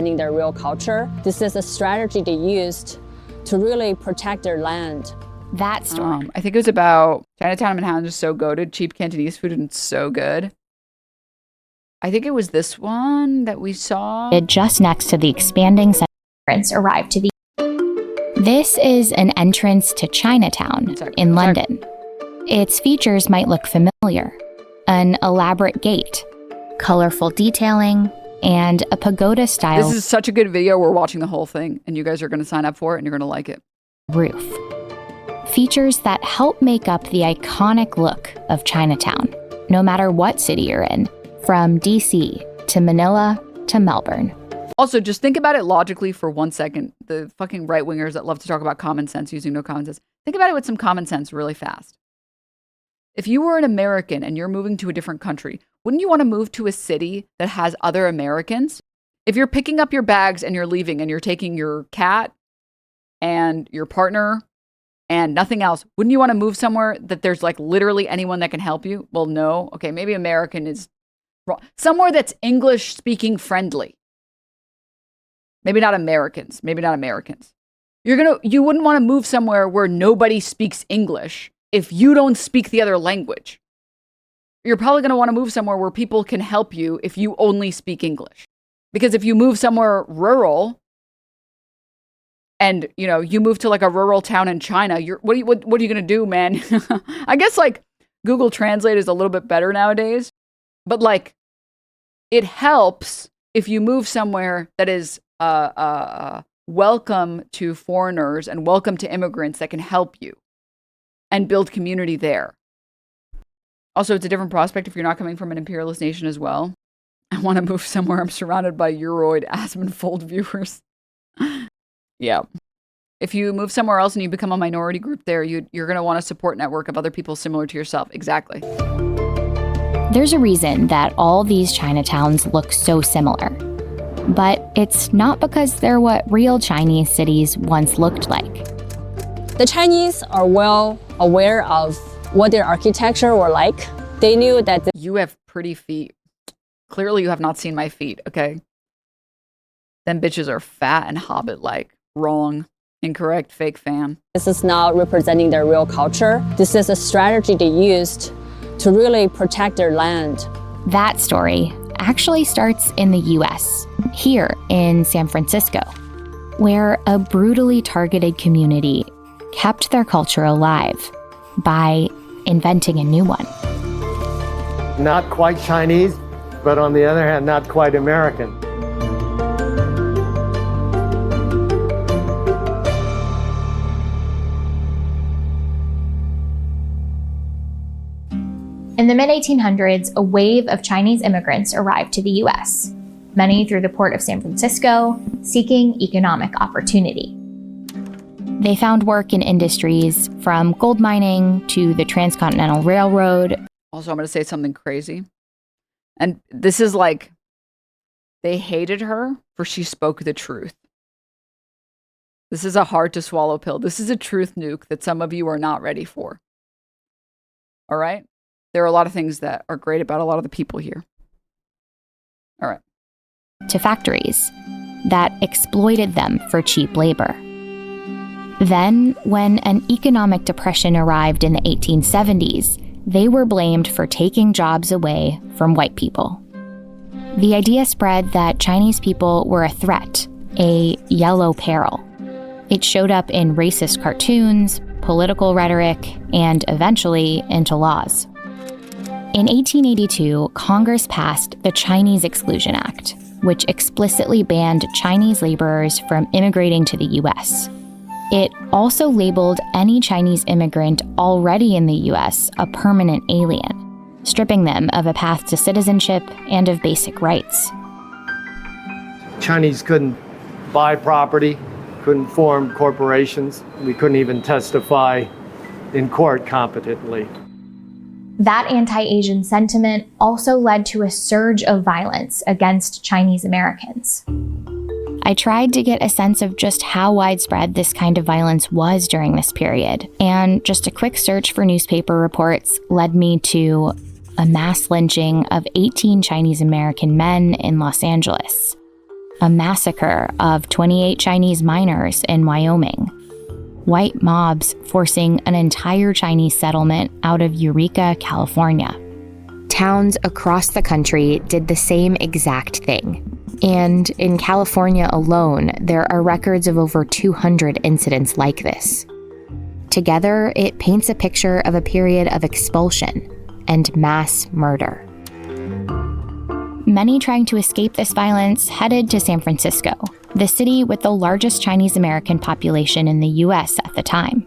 their real culture. This is a strategy they used to really protect their land. That story. I think it was about Chinatown in Manhattan is so goated. Cheap Cantonese food and it's so good. I think it was this one that we saw. Just next to the expanding immigrants arrived to the. This is an entrance to Chinatown in London. Its features might look familiar. An elaborate gate, colorful detailing, and a pagoda style. This is such a good video. We're watching the whole thing and you guys are going to sign up for it and you're going to like it. Roof. Features that help make up the iconic look of Chinatown, no matter what city you're in, from DC to Manila to Melbourne. Also, just think about it logically for 1 second. The fucking right-wingers that love to talk about common sense using no common sense. Think about it with some common sense really fast. If you were an American and you're moving to a different country, wouldn't you want to move to a city that has other Americans? If you're picking up your bags and you're leaving and you're taking your cat and your partner and nothing else, wouldn't you want to move somewhere that there's like literally anyone that can help you? Well, no. Okay, maybe American is wrong. Somewhere that's English speaking friendly. Maybe not Americans. Maybe not Americans. You wouldn't want to move somewhere where nobody speaks English if you don't speak the other language. You're probably going to want to move somewhere where people can help you if you only speak English. Because if you move somewhere rural and, you know, you move to like a rural town in China, what are you going to do, man? I guess like Google Translate is a little bit better nowadays, but like it helps if you move somewhere that is welcome to foreigners and welcome to immigrants that can help you and build community there. Also, it's a different prospect if you're not coming from an imperialist nation as well. I want to move somewhere I'm surrounded by Euroid Asmonfold viewers. Yeah. If you move somewhere else and you become a minority group there, you're going to want a support network of other people similar to yourself. Exactly. There's a reason that all these Chinatowns look so similar. But it's not because they're what real Chinese cities once looked like. The Chinese are well aware of what their architecture were like. They knew that you have pretty feet. Clearly you have not seen my feet, okay? Them bitches are fat and hobbit-like. Wrong. Incorrect. Fake fan. this is not representing their real culture. This is a strategy they used to really protect their land. That story actually starts in the US, here in San Francisco, where a brutally targeted community kept their culture alive by inventing a new one. Not quite Chinese, but on the other hand, not quite American. In the mid-1800s, a wave of Chinese immigrants arrived to the US, many through the port of San Francisco, seeking economic opportunity. They found work in industries from gold mining to the Transcontinental Railroad. Also, I'm going to say something crazy. And this is like, they hated her for she spoke the truth. This is a hard to swallow pill. This is a truth nuke that some of you are not ready for. All right? There are a lot of things that are great about a lot of the people here. All right. To factories that exploited them for cheap labor. Then, when an economic depression arrived in the 1870s, they were blamed for taking jobs away from white people. The idea spread that Chinese people were a threat, a yellow peril. It showed up in racist cartoons, political rhetoric, and eventually into laws. In 1882, Congress passed the Chinese Exclusion Act, which explicitly banned Chinese laborers from immigrating to the US. It also labeled any Chinese immigrant already in the US a permanent alien, stripping them of a path to citizenship and of basic rights. Chinese couldn't buy property, couldn't form corporations. We couldn't even testify in court competently. That anti-Asian sentiment also led to a surge of violence against Chinese Americans. I tried to get a sense of just how widespread this kind of violence was during this period, and just a quick search for newspaper reports led me to a mass lynching of 18 Chinese American men in Los Angeles. a massacre of 28 Chinese miners in Wyoming, white mobs forcing an entire Chinese settlement out of Eureka, California. Towns across the country did the same exact thing. And in California alone, there are records of over 200 incidents like this. Together, it paints a picture of a period of expulsion and mass murder. Many trying to escape this violence headed to San Francisco, the city with the largest Chinese American population in the US at the time.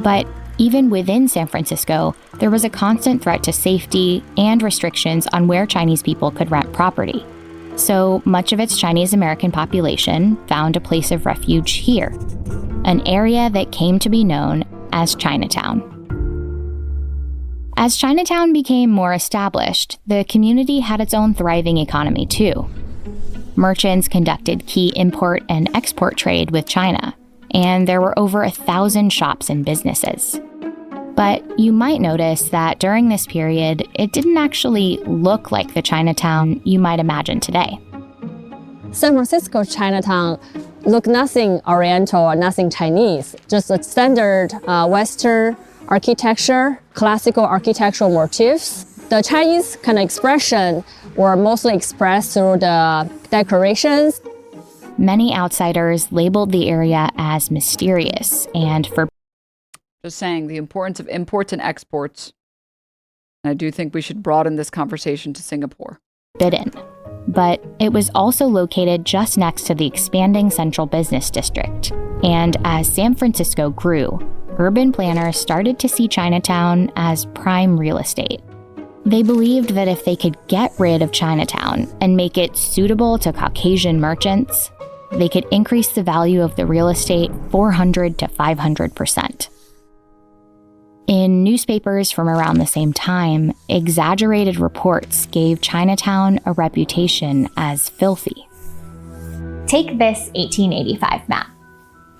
But even within San Francisco, there was a constant threat to safety and restrictions on where Chinese people could rent property. So much of its Chinese American population found a place of refuge here, an area that came to be known as Chinatown. As Chinatown became more established, the community had its own thriving economy too. Merchants conducted key import and export trade with China, and there were over 1,000 shops and businesses. But you might notice that during this period, it didn't actually look like the Chinatown you might imagine today. San Francisco Chinatown looked nothing Oriental or nothing Chinese, just a standard Western architecture, classical architectural motifs. The Chinese kind of expression were mostly expressed through the decorations. Many outsiders labeled the area as mysterious and forbidden. Just saying the importance of imports and exports. And I do think we should broaden this conversation to Singapore. But it was also located just next to the expanding central business district. And as San Francisco grew, urban planners started to see Chinatown as prime real estate. They believed that if they could get rid of Chinatown and make it suitable to Caucasian merchants, they could increase the value of the real estate 400 to 500%. In newspapers from around the same time, exaggerated reports gave Chinatown a reputation as filthy. Take this 1885 map.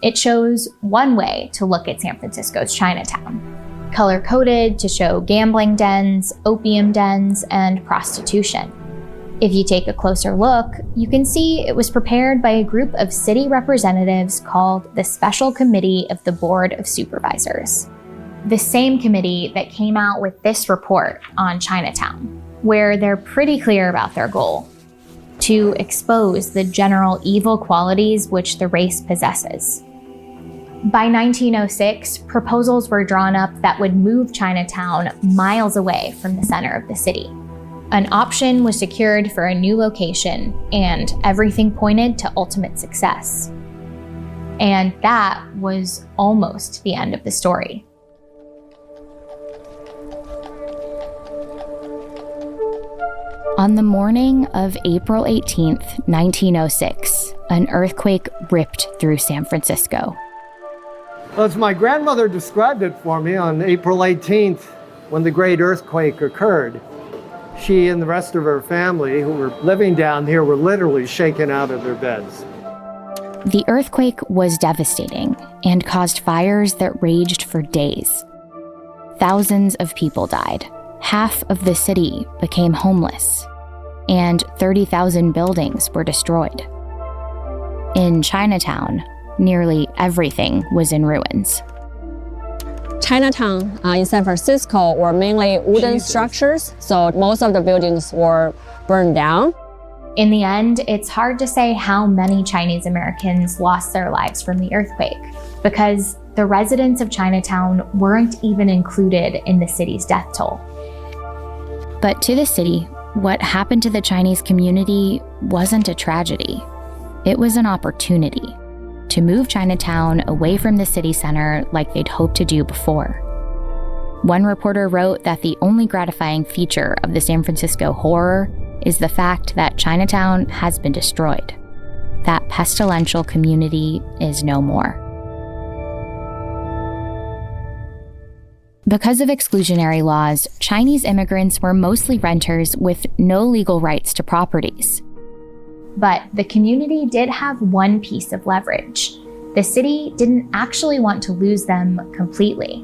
It shows one way to look at San Francisco's Chinatown, color-coded to show gambling dens, opium dens, and prostitution. If you take a closer look, you can see it was prepared by a group of city representatives called the Special Committee of the Board of Supervisors. The same committee that came out with this report on Chinatown, where they're pretty clear about their goal: to expose the general evil qualities which the race possesses. By 1906, proposals were drawn up that would move Chinatown miles away from the center of the city. An option was secured for a new location, and everything pointed to ultimate success. And that was almost the end of the story. On the morning of April 18th, 1906, an earthquake ripped through San Francisco. As my grandmother described it for me, on April 18th, when the great earthquake occurred, she and the rest of her family who were living down here were literally shaken out of their beds. The earthquake was devastating and caused fires that raged for days. Thousands of people died. Half of the city became homeless, and 30,000 buildings were destroyed. In Chinatown, nearly everything was in ruins. Chinatown in San Francisco were mainly wooden structures, so most of the buildings were burned down. In the end, it's hard to say how many Chinese Americans lost their lives from the earthquake, because the residents of Chinatown weren't even included in the city's death toll. But to the city, what happened to the Chinese community wasn't a tragedy. It was an opportunity to move Chinatown away from the city center like they'd hoped to do before. One reporter wrote that the only gratifying feature of the San Francisco horror is the fact that Chinatown has been destroyed. That pestilential community is no more. Because of exclusionary laws, Chinese immigrants were mostly renters with no legal rights to properties. But the community did have one piece of leverage. The city didn't actually want to lose them completely.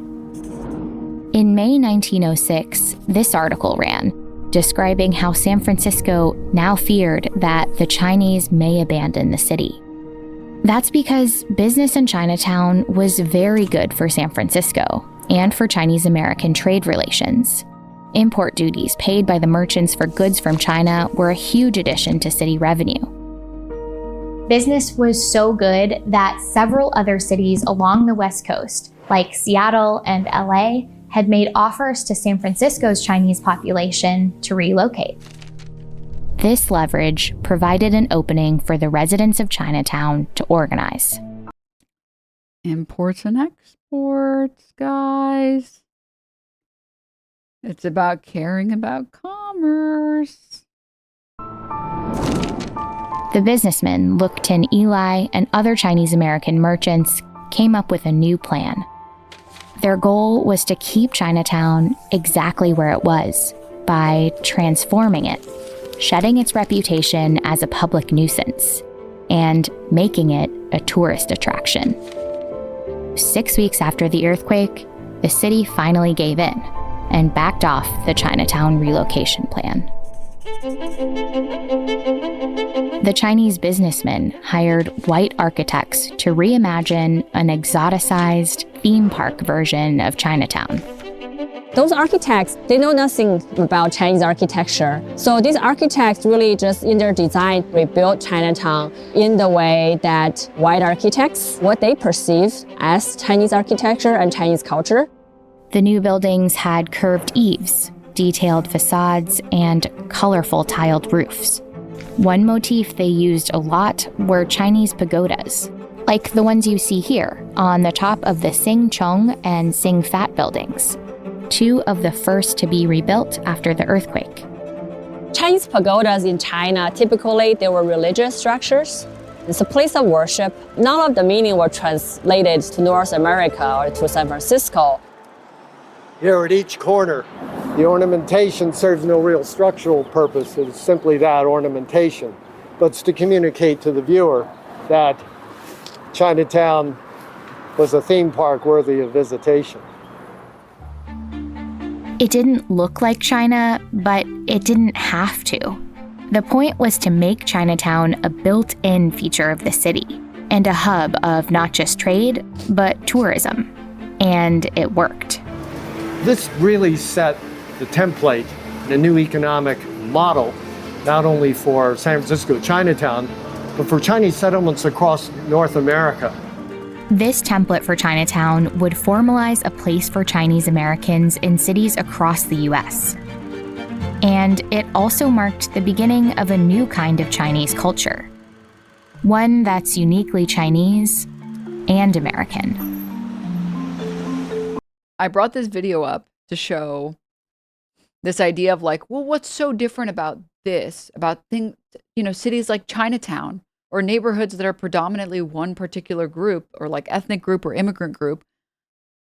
In May 1906, this article ran, describing how San Francisco now feared that the Chinese may abandon the city. That's because business in Chinatown was very good for San Francisco and for Chinese-American trade relations. Import duties paid by the merchants for goods from China were a huge addition to city revenue. Business was so good that several other cities along the West Coast, like Seattle and LA, had made offers to San Francisco's Chinese population to relocate. This leverage provided an opening for the residents of Chinatown to organize. Imports and exports, guys. It's about caring about commerce. The businessmen, Look Tin Eli, and other Chinese-American merchants came up with a new plan. Their goal was to keep Chinatown exactly where it was by transforming it, shedding its reputation as a public nuisance, and making it a tourist attraction. 6 weeks after the earthquake, the city finally gave in and backed off the Chinatown relocation plan. The Chinese businessmen hired white architects to reimagine an exoticized theme park version of Chinatown. Those architects, they know nothing about Chinese architecture. So these architects really just in their design rebuilt Chinatown in the way that white architects, what they perceive as Chinese architecture and Chinese culture. The new buildings had curved eaves, detailed facades, and colorful tiled roofs. One motif they used a lot were Chinese pagodas, like the ones you see here on the top of the Sing Chong and Sing Fat buildings, two of the first to be rebuilt after the earthquake. Chinese pagodas in China, typically they were religious structures. It's a place of worship. None of the meaning were translated to North America or to San Francisco. Here at each corner, the ornamentation serves no real structural purpose. It's simply that, ornamentation. But it's to communicate to the viewer that Chinatown was a theme park worthy of visitation. It didn't look like China, but it didn't have to. The point was to make Chinatown a built-in feature of the city and a hub of not just trade, but tourism. And it worked. This really set the template, the new economic model, not only for San Francisco Chinatown, but for Chinese settlements across North America. This template for Chinatown would formalize a place for Chinese Americans in cities across the US. And it also marked the beginning of a new kind of Chinese culture, one that's uniquely Chinese and American. I brought this video up to show this idea of like, well, what's so different about this, about things, cities like Chinatown or neighborhoods that are predominantly one particular group or like ethnic group or immigrant group,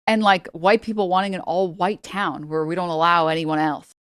and like white people wanting an all white town where we don't allow anyone else.